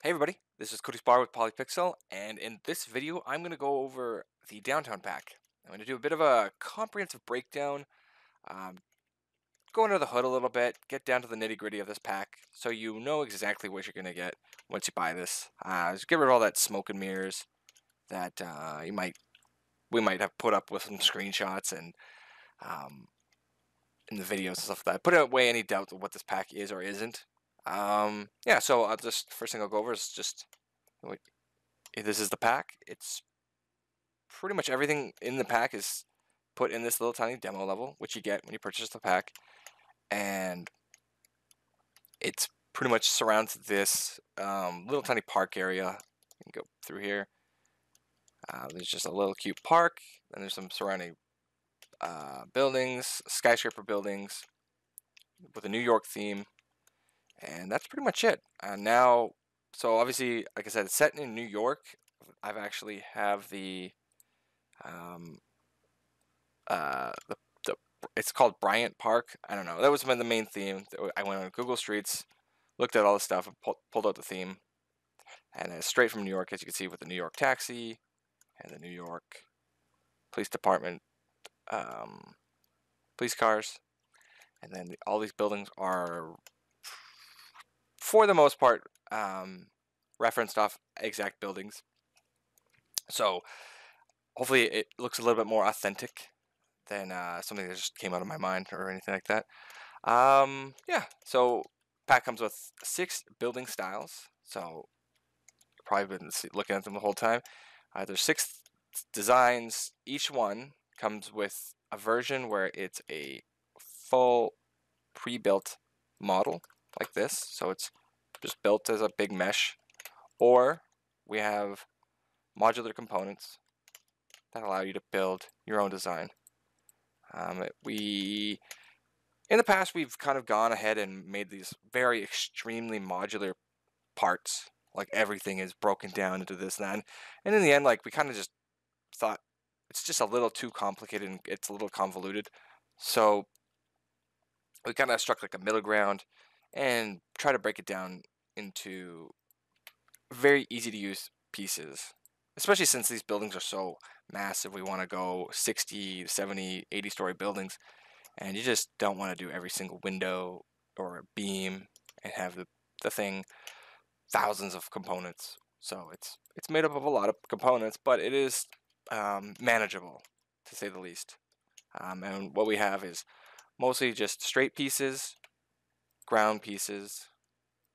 Hey everybody, this is Cody's Bar with PolyPixel, and in this video I'm going to go over the downtown pack. I'm going to do a bit of a comprehensive breakdown, um, go under the hood a little bit, get down to the nitty gritty of this pack, so you know exactly what you're going to get once you buy this. Just get rid of all that smoke and mirrors that we might have put up with some screenshots and um, in the videos and stuff like that. Put away any doubt of what this pack is or isn't. Yeah, so I'll just first thing I'll go over is just this is the pack. It's pretty much everything in the pack is put in this little tiny demo level, which you get when you purchase the pack, and it's pretty much surrounds this little tiny park area. You can go through here. There's just a little cute park, and there's some surrounding buildings, skyscraper buildings with a New York theme, and that's pretty much it. Now, so obviously, like I said, it's set in New York. I've actually have the the it's called Bryant Park. I don't know. That was the main theme. I went on Google Streets, looked at all the stuff, and pulled out the theme. And it's straight from New York, as you can see, with the New York taxi and the New York Police Department police cars. And then all these buildings are, for the most part, referenced off exact buildings. So hopefully it looks a little bit more authentic than something that just came out of my mind or anything like that. Yeah, so pack comes with 6 building styles. So you've probably been looking at them the whole time. There's 6 designs. Each one comes with a version where it's a full pre-built model like this. So it's just built as a big mesh. Or we have modular components that allow you to build your own design. In the past, we've kind of gone ahead and made these very extremely modular parts. Like everything is broken down into this and that. And in the end, like we kind of just thought it's just a little too complicated and it's a little convoluted. So we kind of struck like a middle ground and try to break it down into very easy to use pieces. Especially since these buildings are so massive, we want to go 60, 70, 80-story buildings, and you just don't want to do every single window or a beam and have the thing thousands of components. So it's made up of a lot of components, but it is manageable, to say the least. And what we have is mostly just straight pieces, ground pieces,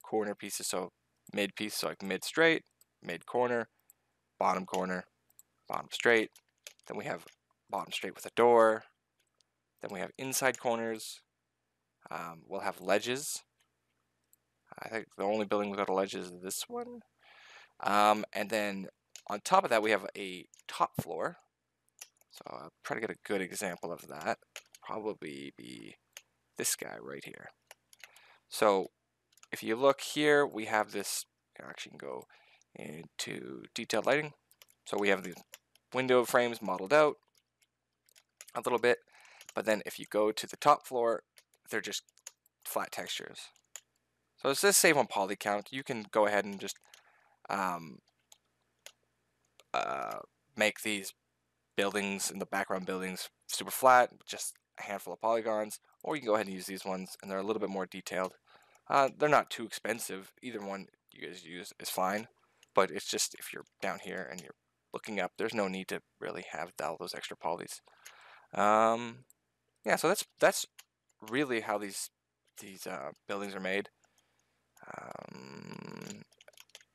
corner pieces, so mid piece, so like mid straight, mid corner, bottom corner, bottom straight. Then we have bottom straight with a door. Then we have inside corners. We'll have ledges. I think the only building without a ledge is this one. And then on top of that, we have a top floor. So I'll try to get a good example of that. Probably be this guy right here. So if you look here, we have this. I actually can go into detailed lighting. So we have the window frames modeled out a little bit, but then if you go to the top floor, they're just flat textures. So it says save on poly count. You can go ahead and just make these buildings in the background buildings super flat, just a handful of polygons, or you can go ahead and use these ones, and they're a little bit more detailed. They're not too expensive. Either one you guys use is fine, but it's just if you're down here and you're looking up, there's no need to really have all those extra polys. Yeah, so that's really how these buildings are made.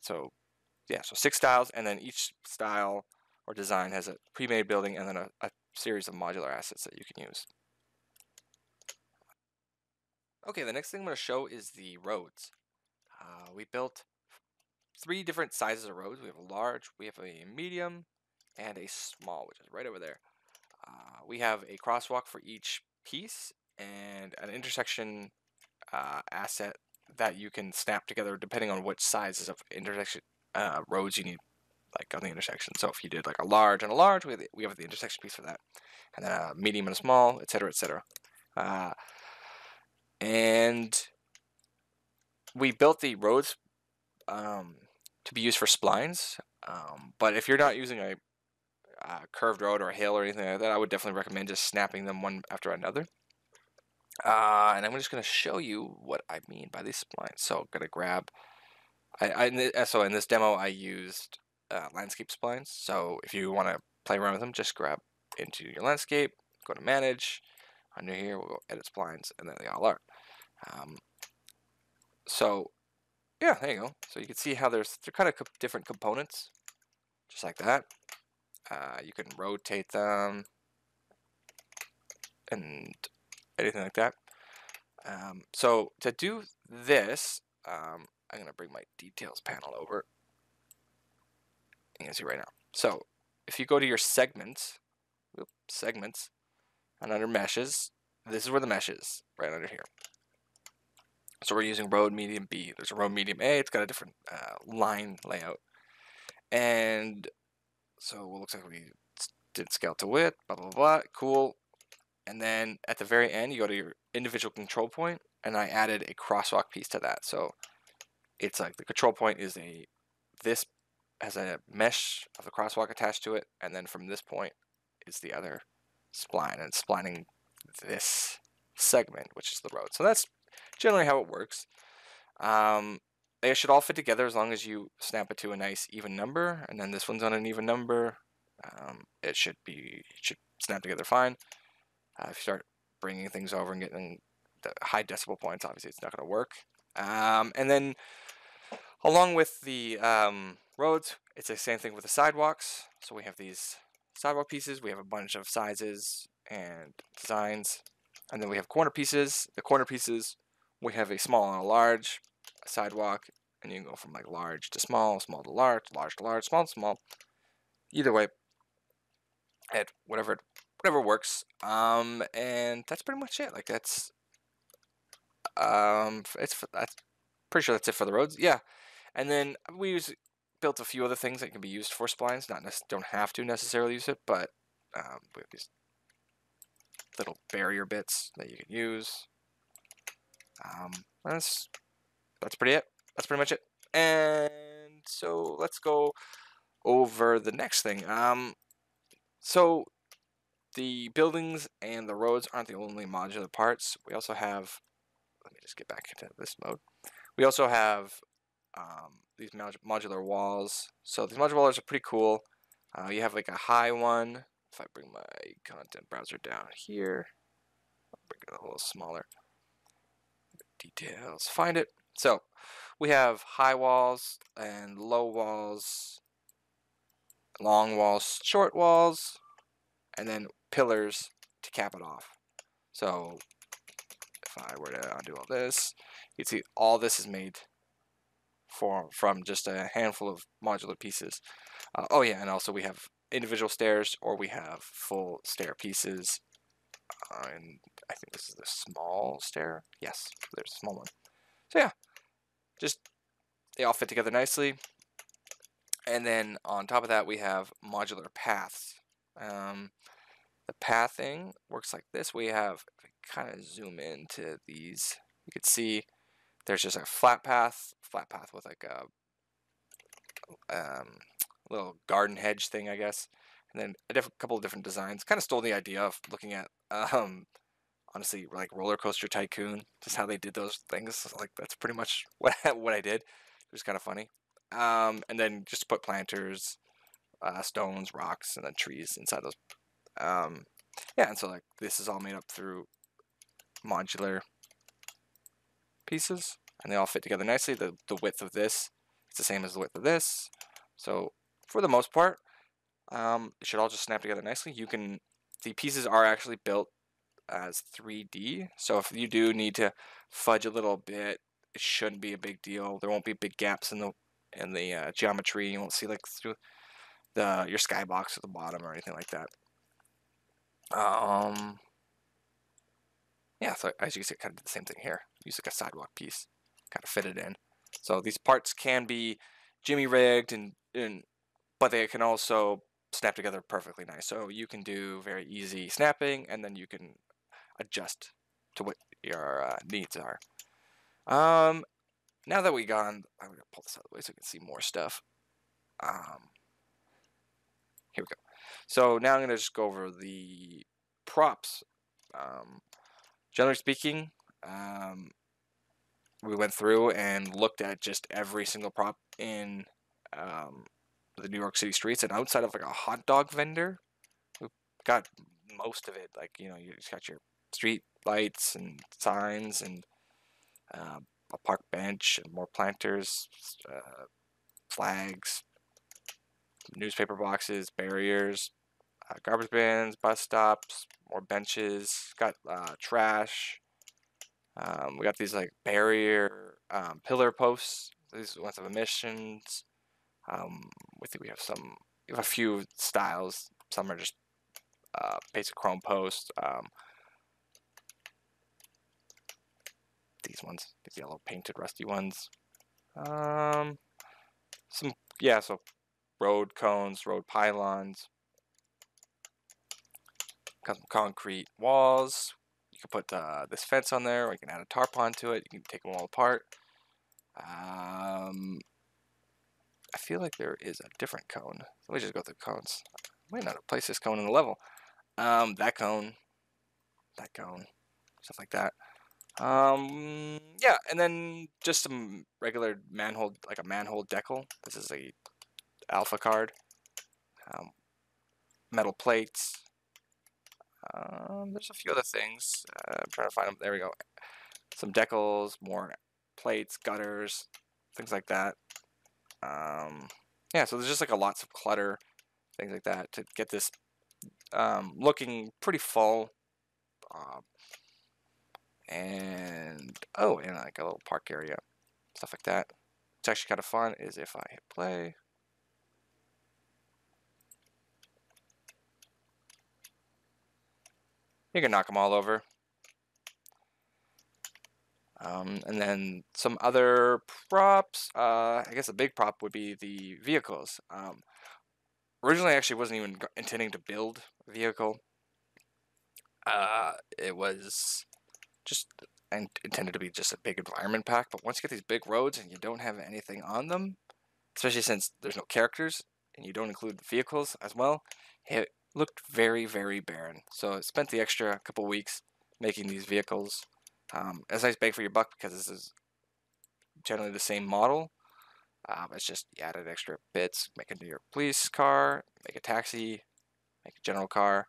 So yeah, so 6 styles, and then each style or design has a pre-made building and then a series of modular assets that you can use. Okay, the next thing I'm going to show is the roads. We built 3 different sizes of roads. We have a large, we have a medium, and a small, which is right over there. We have a crosswalk for each piece and an intersection asset that you can snap together depending on which sizes of intersection roads you need, like on the intersection. So if you did like a large and a large, we have the intersection piece for that, and then a medium and a small, etc., etc. And we built the roads to be used for splines. But if you're not using a curved road or a hill or anything like that, I would definitely recommend just snapping them one after another. And I'm just going to show you what I mean by these splines. So I'm going to grab, so in this demo I used landscape splines. So if you want to play around with them, just grab into your landscape, go to manage. Under here we'll go edit splines, and then they all are. So yeah, there you go. So you can see how they're kind of different components, just like that. You can rotate them and anything like that. So to do this, I'm going to bring my details panel over. You can see right now. So if you go to your segments, and under meshes, this is where the mesh is, right under here. So we're using road medium B. There's a road medium A. It's got a different line layout. And so it looks like we did scale to width, blah, blah, blah. Cool. And then at the very end, you go to your individual control point, and I added a crosswalk piece to that. So it's like the control point is this has a mesh of the crosswalk attached to it, and then from this point is the other spline, and it's splining this segment, which is the road. So that's generally how it works. They should all fit together as long as you snap it to a nice even number, and then this one's on an even number. It should snap together fine. If you start bringing things over and getting the high decibel points, obviously it's not going to work. And then along with the roads, it's the same thing with the sidewalks. So we have these sidewalk pieces. We have a bunch of sizes and designs. And then we have corner pieces. The corner pieces, we have a small and a large, a sidewalk, and you can go from like large to small, small to large, large to large, small to small. Either way, at whatever works. And that's pretty much it. Like that's pretty sure that's it for the roads. Yeah. And then we built a few other things that can be used for splines. Don't have to necessarily use it, but we have these little barrier bits that you can use. That's pretty it. That's pretty much it. And so let's go over the next thing. So the buildings and the roads aren't the only modular parts. We also have, let me just get back into this mode. We also have these modular walls. So these modular walls are pretty cool. You have like a high one. If I bring my content browser down here, I'll bring it a little smaller. Details, find it. So we have high walls and low walls, long walls, short walls, and then pillars to cap it off. So if I were to undo all this, you'd see all this is made from just a handful of modular pieces. Oh yeah, and also we have individual stairs, or we have full stair pieces. And I think this is the small stair. Yes, there's a small one. So yeah, just they all fit together nicely. And then on top of that, we have modular paths. The pathing works like this. We have, if we kind of zoom into these, you can see there's just a flat path with like a little garden hedge thing, I guess, and then a couple of different designs. Kind of stole the idea of looking at, honestly, like Roller Coaster Tycoon, just how they did those things. Like that's pretty much what I did. It was kind of funny. And then just put planters, stones, rocks, and then trees inside those. Yeah, and so like this is all made up through modular pieces, and they all fit together nicely. The width of this is the same as the width of this. So for the most part, it should all just snap together nicely. The pieces are actually built as 3D, so if you do need to fudge a little bit, it shouldn't be a big deal. There won't be big gaps in the geometry. You won't see like through your skybox at the bottom or anything like that. Yeah, so as you can see, kind of did the same thing here. Use like a sidewalk piece, kind of fit it in. So these parts can be jimmy rigged, but they can also snap together perfectly nice. So you can do very easy snapping, and then you can adjust to what your needs are. now that we got on, I'm gonna pull this out of the way so we can see more stuff. Here we go. So now I'm gonna just go over the props. Generally speaking, we went through and looked at just every single prop in the New York City streets, and outside of like a hot dog vendor, we got most of it. Like, you know, you just got your street lights and signs and a park bench and more planters, flags, newspaper boxes, barriers, garbage bins, bus stops, more benches. Got trash. We got these like barrier pillar posts. These ones have emissions. We think we have a few styles. Some are just basic chrome posts. These ones, these yellow painted rusty ones. So road cones, road pylons. Got some concrete walls. You can put this fence on there, or you can add a tarp onto it. You can take them all apart. I feel like there is a different cone. Let me just go through cones. I might not have placed this cone in the level. That cone, stuff like that. Yeah, and then just some regular manhole, like a manhole decal. This is a alpha card. Metal plates. There's a few other things. I'm trying to find them. There we go. Some decals, more plates, gutters, things like that. Yeah, so there's just like lots of clutter, things like that to get this looking pretty full. And like a little park area, stuff like that. It's actually kind of fun is if I hit play. You can knock them all over. And then some other props. I guess a big prop would be the vehicles. Originally, I actually wasn't even intending to build a vehicle. It was just intended to be just a big environment pack. But once you get these big roads and you don't have anything on them, especially since there's no characters and you don't include the vehicles as well, it looked very, very barren. So I spent the extra couple weeks making these vehicles. It's a nice bang for your buck because this is generally the same model. It's just you added extra bits, make a New York police car, make a taxi, make a general car.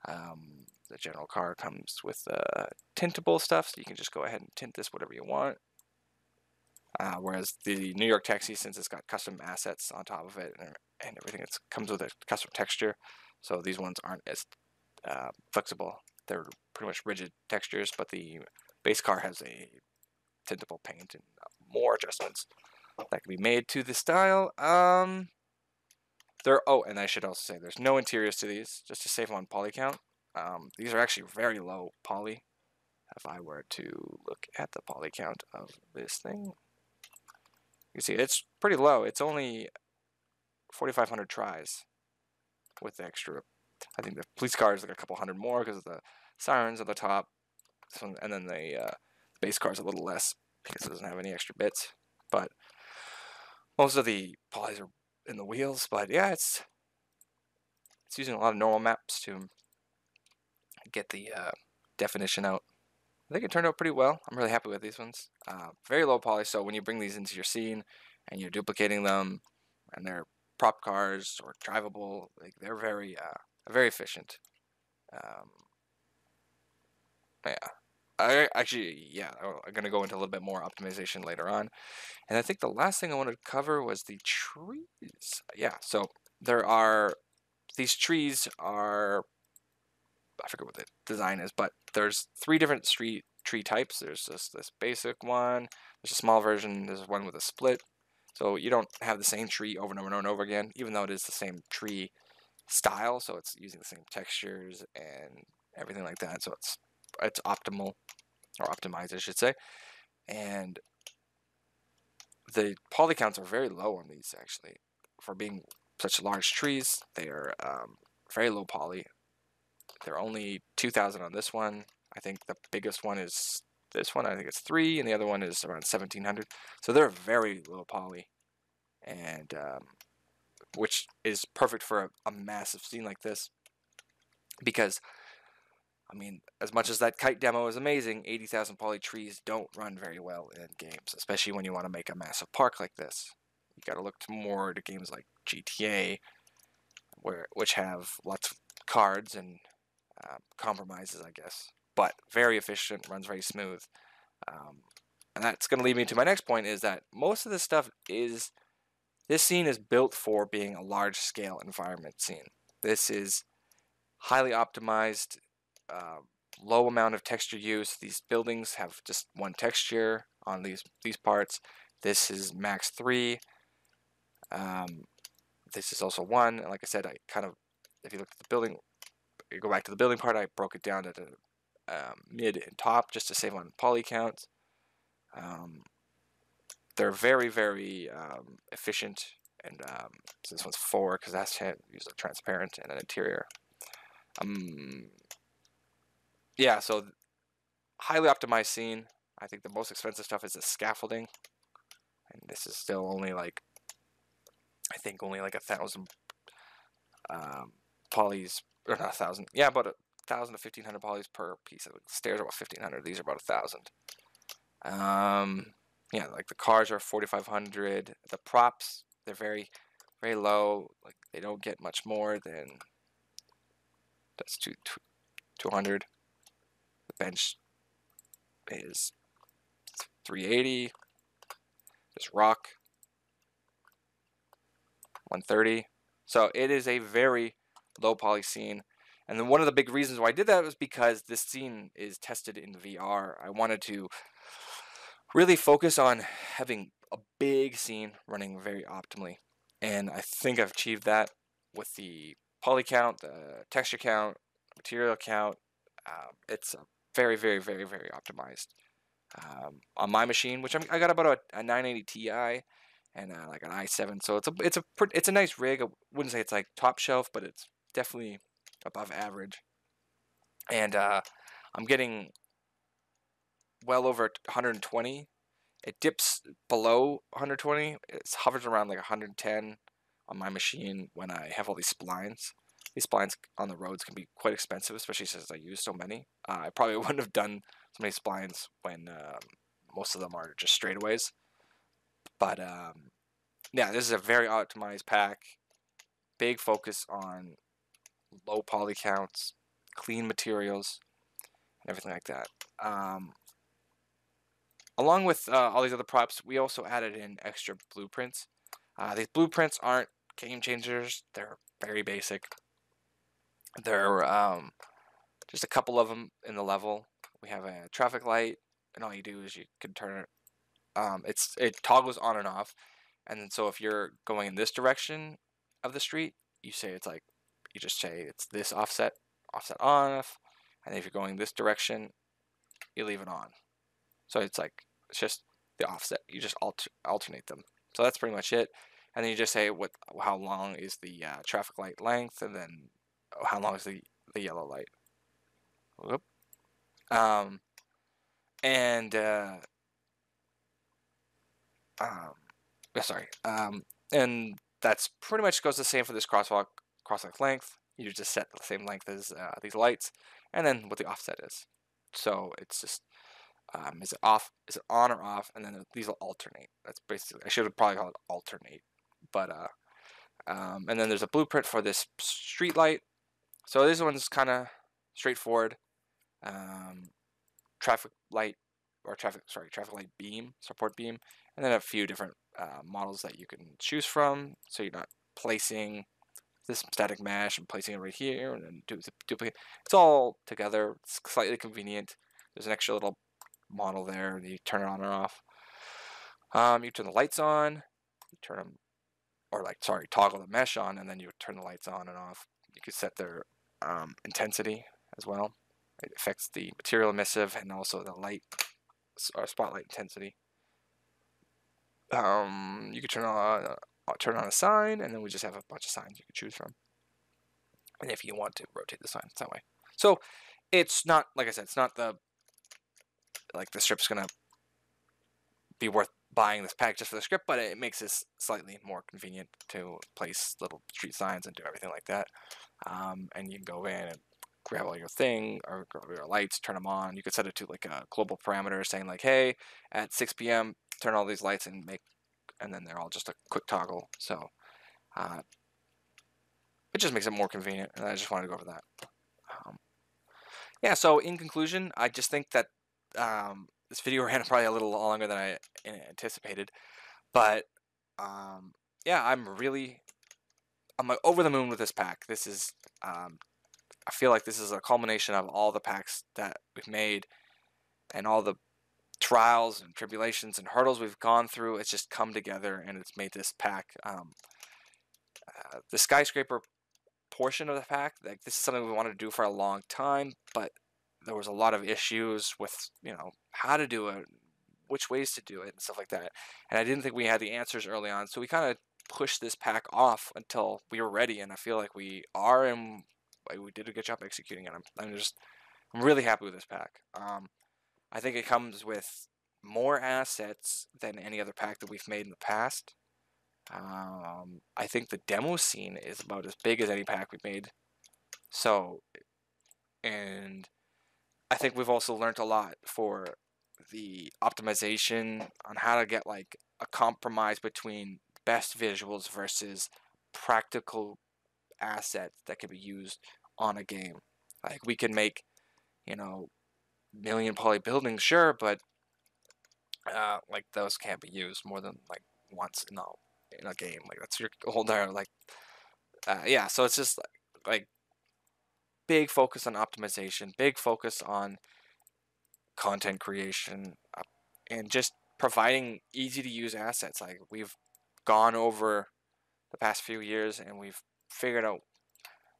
The general car comes with tintable stuff, so you can just go ahead and tint this whatever you want. Whereas the New York taxi, since it's got custom assets on top of it and everything, it comes with a custom texture. So these ones aren't as flexible. They're pretty much rigid textures, but the base car has a tintable paint and more adjustments that can be made to the style. And I should also say there's no interiors to these, just to save on poly count. These are actually very low poly. If I were to look at the poly count of this thing, you see it's pretty low. It's only 4,500 tries with the extra. I think the police car is like a couple hundred more because of the sirens at the top. And then the base car is a little less because it doesn't have any extra bits. But most of the polys are in the wheels. But yeah, it's using a lot of normal maps to get the definition out. I think it turned out pretty well. I'm really happy with these ones. Very low poly, so when you bring these into your scene and you're duplicating them, and they're prop cars or drivable, like they're very efficient. Yeah. I'm going to go into a little bit more optimization later on. And I think the last thing I wanted to cover was the trees. Yeah, so these trees are, I forget what the design is, but there's 3 different tree types. There's just this basic one, there's a small version, there's one with a split. So you don't have the same tree over and over and over again, even though it is the same tree style, so it's using the same textures and everything like that. So it's optimal, or optimized, I should say. And the poly counts are very low on these, actually. For being such large trees, they are very low poly. They're only 2,000 on this one. I think the biggest one is this one I think it's 3, and the other one is around 1700. So they're very low poly, and which is perfect for a massive scene like this, because I mean, as much as that kite demo is amazing, 80,000 poly trees don't run very well in games, especially when you want to make a massive park like this. You got to look more to games like GTA, which have lots of cards and compromises, I guess, but very efficient, runs very smooth. And that's going to lead me to my next point, is that most of this stuff this scene is built for being a large scale environment scene. This is highly optimized, low amount of texture use. These buildings have just one texture on these parts. This is max 3. This is also 1. And like I said, I kind of, if you look at the building, you go back to the building part, I broke it down to the mid and top just to save on poly counts. They're very, very efficient, and so this one's 4 because that's usually transparent and an interior. Yeah, so highly optimized scene. I think the most expensive stuff is the scaffolding, and this is still only like, I think only like 1,000 polys, or not 1,000. Yeah, about 1,000 to 1,500 polys per piece. The stairs are about 1,500. These are about 1,000. Yeah, like the cars are 4,500. The props, they're very, very low. Like they don't get much more than, that's 200. The bench is 380. This rock, 130. So it is a very low poly scene. And then one of the big reasons why I did that was because this scene is tested in VR. I wanted to really focus on having a big scene running very optimally. And I think I've achieved that with the poly count, the texture count, material count. It's very, very, very, very optimized. On my machine, which I got about a 980 Ti and like an i7, so it's a nice rig. I wouldn't say it's like top shelf, but it's definitely above average. And I'm getting well over 120. It dips below 120. It hovers around like 110 on my machine when I have all these splines. These splines on the roads can be quite expensive, especially since I use so many. I probably wouldn't have done so many splines when most of them are just straightaways. But yeah, this is a very optimized pack. Big focus on low poly counts, clean materials, and everything like that. Along with all these other props, we also added in extra blueprints. These blueprints aren't game changers. They're very basic. They're just a couple of them in the level. We have a traffic light, and all you do is you can turn it. It toggles on and off, and then so if you're going in this direction of the street, you just say it's this offset off, and if you're going this direction, you leave it on. So it's just the offset. You just alternate them. So that's pretty much it. And then you just say how long is the traffic light length, and then how long is the yellow light. Whoop. And that's pretty much goes the same for this crosswalk length. You just set the same length as these lights, and then what the offset is. So it's just is it on or off, and then these will alternate. That's basically, I should have probably called it alternate, but and then there's a blueprint for this street light. So this one's kind of straightforward. Traffic light beam, support beam, and then a few different models that you can choose from. So you're not placing this static mesh and placing it right here and then duplicate. It's all together. It's slightly convenient. There's an extra little model there, and you turn it on or off. You turn the lights on, you turn them, toggle the mesh on, and then you turn the lights on and off. You could set their intensity as well. It affects the material emissive and also the light or spotlight intensity. You could turn on a sign, and then we just have a bunch of signs you could choose from. And if you want to rotate the signs that way. So it's not, like I said, it's not the like the strip's gonna be worth buying this pack just for the script, but it makes this slightly more convenient to place little street signs and do everything like that. And you can go in and grab all your thing or grab your lights, turn them on. You could set it to like a global parameter saying like, hey, at 6 p.m. turn all these lights and then they're all just a quick toggle. So it just makes it more convenient, and I just wanted to go over that. Yeah, so in conclusion, I just think that this video ran probably a little longer than I anticipated, but yeah, I'm like over the moon with this pack. This is I feel like this is a culmination of all the packs that we've made and all the trials and tribulations and hurdles we've gone through. It's just come together and it's made this pack. The skyscraper portion of the pack, like this is something we wanted to do for a long time, but there was a lot of issues with, you know, how to do it, which ways to do it, and stuff like that. And I didn't think we had the answers early on, so we kind of pushed this pack off until we were ready, and I feel like we are, and we did a good job executing it. I'm really happy with this pack. I think it comes with more assets than any other pack that we've made in the past. I think the demo scene is about as big as any pack we've made. So, and I think we've also learned a lot for the optimization on how to get like a compromise between best visuals versus practical assets that can be used on a game. Like we can make, you know, million poly buildings, sure, but like those can't be used more than like once in a game. Like that's your whole entire like yeah. So it's just like big focus on optimization, big focus on content creation, and just providing easy to use assets. Like we've gone over the past few years and we've figured out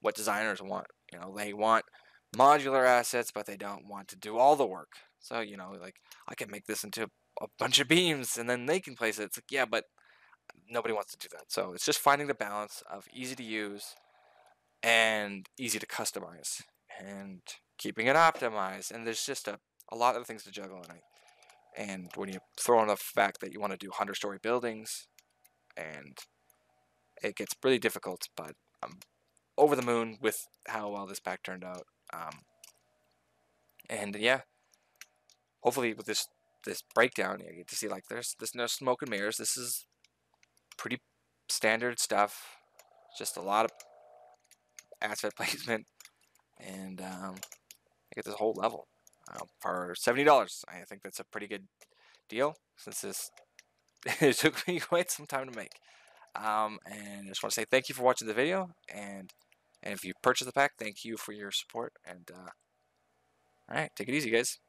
what designers want. You know, they want modular assets, but they don't want to do all the work. So, you know, like I can make this into a bunch of beams and then they can place it. It's like, yeah, but nobody wants to do that. So it's just finding the balance of easy to use and easy to customize and keeping it optimized. And there's just a lot of things to juggle. And when you throw in the fact that you want to do 100-story buildings, and it gets really difficult, but I'm over the moon with how well this pack turned out. And yeah, hopefully with this breakdown, you get to see like there's no smoke and mirrors. This is pretty standard stuff. Just a lot of asset placement, and you get this whole level for $70. I think that's a pretty good deal since this it took me quite some time to make. And I just want to say thank you for watching the video, and if you purchase the pack, thank you for your support. And all right, take it easy, guys.